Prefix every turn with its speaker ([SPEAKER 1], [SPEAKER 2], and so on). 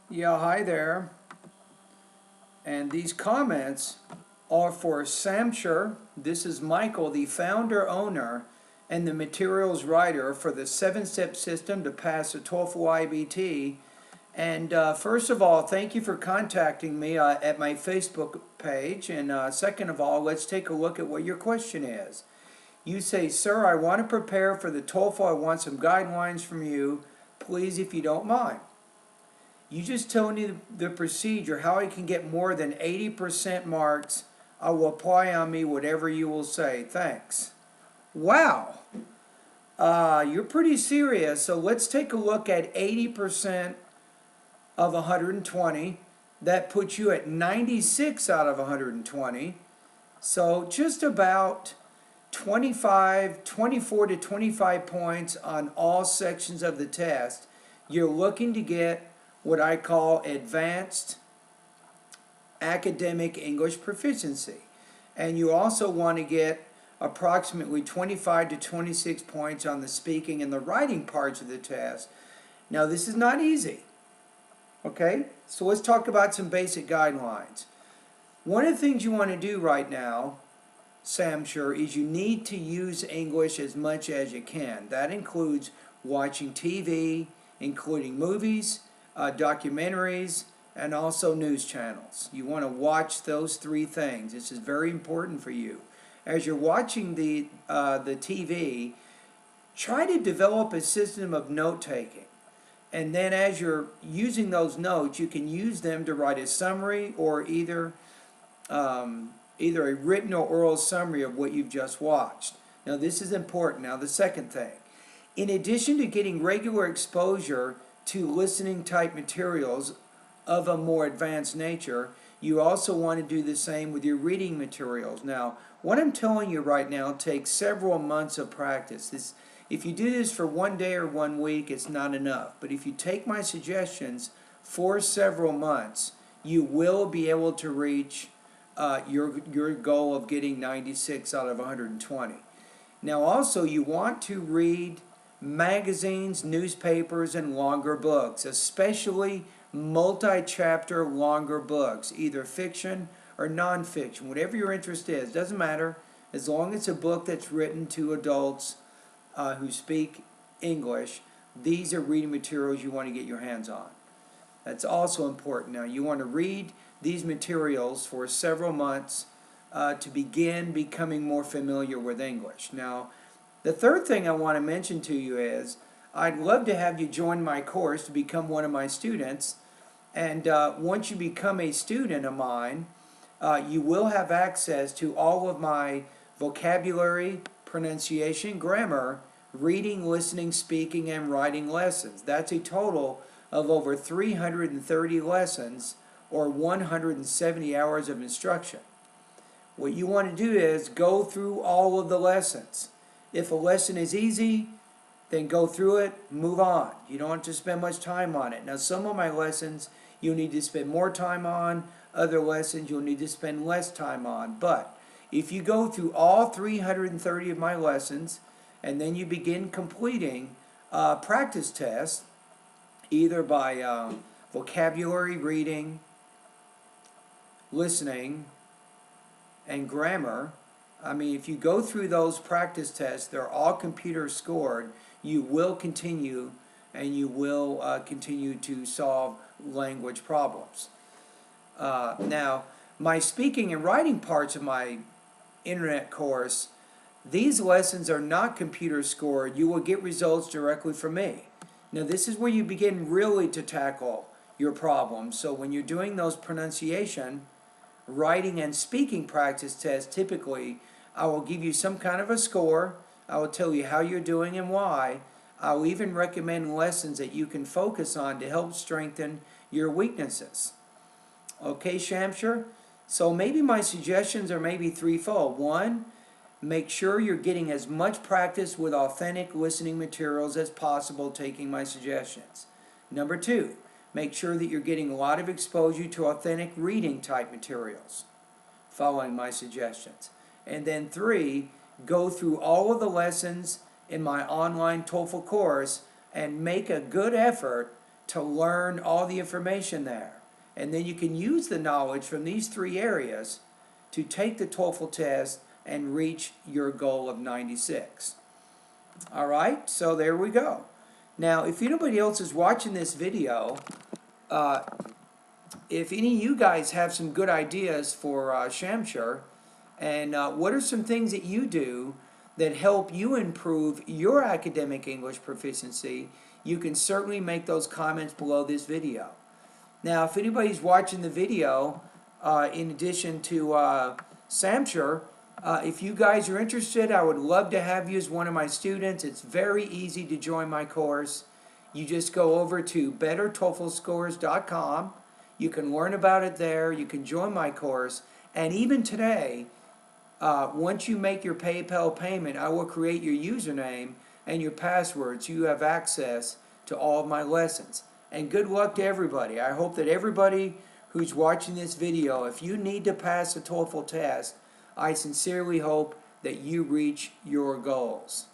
[SPEAKER 1] Yeah, hi there. And these comments are for Samsher. This is Michael, the founder, owner, and the materials writer for the 7-step system to pass the TOEFL IBT. And first of all, thank you for contacting me at my Facebook page. And second of all, let's take a look at what your question is. You say, "Sir, I want to prepare for the TOEFL. I want some guidelines from you, please, if you don't mind." You just told me the procedure, how I can get more than 80% marks. I will apply on me whatever you will say. Thanks. Wow. You're pretty serious. So let's take a look at 80% of 120. That puts you at 96 out of 120. So just about 24 to 25 points on all sections of the test. You're looking to get what I call advanced academic English proficiency. And you also want to get approximately 25 to 26 points on the speaking and the writing parts of the test. Now, this is not easy. Okay? So let's talk about some basic guidelines. One of the things you want to do right now, Samsher, is you need to use English as much as you can. That includes watching TV, including movies, documentaries, and also news channels. You want to watch those three things. This is very important for you. As you're watching the TV, try to develop a system of note-taking. And then as you're using those notes, you can use them to write a summary or either a written or oral summary of what you've just watched. Now this is important. Now the second thing, in addition to getting regular exposure to listening type materials of a more advanced nature, you also want to do the same with your reading materials. Now, what I'm telling you right now takes several months of practice. If you do this for one day or 1 week, it's not enough. But if you take my suggestions for several months, you will be able to reach your goal of getting 96 out of 120. Now also, you want to read magazines, newspapers, and longer books, especially multi-chapter longer books, either fiction or nonfiction, whatever your interest is, doesn't matter, as long as it's a book that's written to adults who speak English. These are reading materials you want to get your hands on. That's also important. Now, you want to read these materials for several months to begin becoming more familiar with English. Now, the third thing I want to mention to you is I'd love to have you join my course to become one of my students. And once you become a student of mine, you will have access to all of my vocabulary, pronunciation, grammar, reading, listening, speaking, and writing lessons. That's a total of over 330 lessons or 170 hours of instruction. What you want to do is go through all of the lessons. If a lesson is easy, then go through it, move on. You don't have to spend much time on it. Now, some of my lessons you'll need to spend more time on. Other lessons you'll need to spend less time on. But if you go through all 330 of my lessons and then you begin completing practice tests, either by vocabulary, reading, listening, and grammar, I mean, if you go through those practice tests, they're all computer scored, you will continue and you will continue to solve language problems. Now, my speaking and writing parts of my internet course, these lessons are not computer scored. You will get results directly from me. Now, this is where you begin really to tackle your problems. So when you're doing those pronunciation, writing, and speaking practice tests, typically I will give you some kind of a score. I will tell you how you're doing and why. I'll even recommend lessons that you can focus on to help strengthen your weaknesses. Okay, Samsher? So maybe my suggestions are maybe threefold. One, make sure you're getting as much practice with authentic listening materials as possible taking my suggestions. Number two, make sure that you're getting a lot of exposure to authentic reading type materials following my suggestions. And then three, go through all of the lessons in my online TOEFL course and make a good effort to learn all the information there. And then you can use the knowledge from these three areas to take the TOEFL test and reach your goal of 96. All right, so there we go. Now, if anybody else is watching this video, if any of you guys have some good ideas for Samsher, and what are some things that you do that help you improve your academic English proficiency, you can certainly make those comments below this video. Now, if anybody's watching the video, in addition to Samsher, if you guys are interested, I would love to have you as one of my students. It's very easy to join my course. You just go over to bettertoeflscores.com. You can learn about it there. You can join my course. And even today, once you make your PayPal payment, I will create your username and your password so you have access to all of my lessons. And good luck to everybody. I hope that everybody who's watching this video, if you need to pass the TOEFL test, I sincerely hope that you reach your goals.